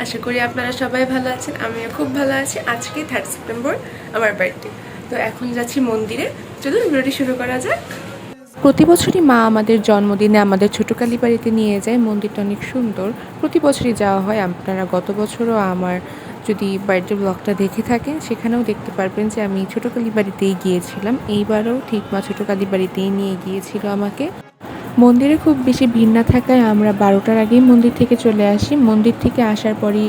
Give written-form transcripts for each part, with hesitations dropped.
আশা করি আপনারা সবাই ভালো আছেন। আমিও খুব ভালো আছি। আজকে 3rd সেপ্টেম্বর আমার বার্থডে। তো এখন যাচ্ছি মন্দিরে। চলুন ভিডিওটি শুরু করা যাক। প্রতি বছরই মা আমাদের জন্মদিনে আমাদের ছোট কালীবাড়িতে নিয়ে যায়। মন্দিরটা অনেক সুন্দর, প্রতি বছরই যাওয়া হয়। আপনারা গত বছরও আমার যদি বার্থডে ব্লগটা দেখে থাকেন সেখানেও দেখতে পারবেন যে আমি ছোট কালীবাড়িতেই গিয়েছিলাম। এইবারও ঠিক মা ছোট কালীবাড়িতেই নিয়ে গিয়েছিল আমাকে। মন্দিরে খুব বেশি ভিড় না থাকায় আমরা 12টার আগেই মন্দির থেকে চলে আসি। মন্দির থেকে আসার পরেই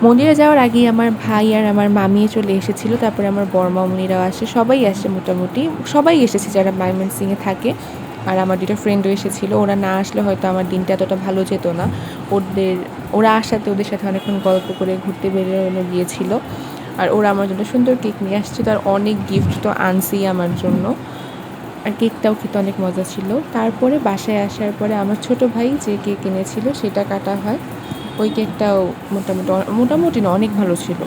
মন্দিরে যাওয়ার আগেই আমার ভাই আর আমার মামিও চলে এসেছিল। তারপরে আমার বড়মামুনিরাও আসে, সবাই আসে, মোটামুটি সবাই এসেছে যারা ময়মনসিংহে থাকে। আর আমার দুটো ফ্রেন্ডও এসেছিল। ওরা না আসলে হয়তো আমার দিনটা এতটা ভালো যেত না। ওরা আসাতে ওদের সাথে অনেকক্ষণ গল্প করে ঘুরতে বেরোনো গিয়েছিল। আর ওরা আমার জন্য সুন্দর কেক নিয়ে আসছে। তার অনেক গিফট তো আনছেই আমার জন্য। আর কেকটাও খেতে অনেক মজা ছিল। তারপরে বাসায় আসার পরে আমার ছোট ভাই যে কেক এনেছিল সেটা কাটা হয়। ওই কেকটাও মোটামুটি না, অনেক ভালো ছিল।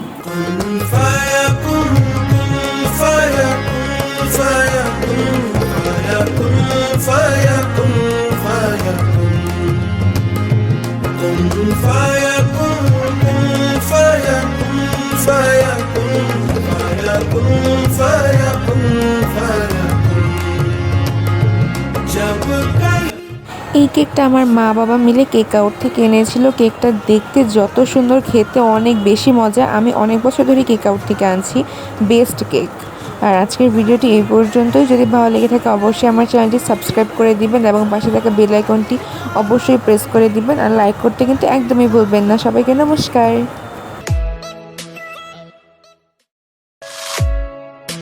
এই কেকটা আমার মা বাবা মিলে কেক আউট থেকে এনেছিল। কেকটা দেখতে যত সুন্দর, খেতে অনেক বেশি মজা। আমি অনেক বছর ধরে কেক আউট থেকে আনছি, বেস্ট কেক। আর আজকের ভিডিওটি এই পর্যন্তই। যদি ভালো লেগে থাকে অবশ্যই আমার চ্যানেলটি সাবস্ক্রাইব করে দিবেন এবং পাশে থাকা বেল আইকনটি অবশ্যই প্রেস করে দিবেন। আর লাইক করতে কিন্তু একদমই ভুলবেন না। সবাইকে নমস্কার।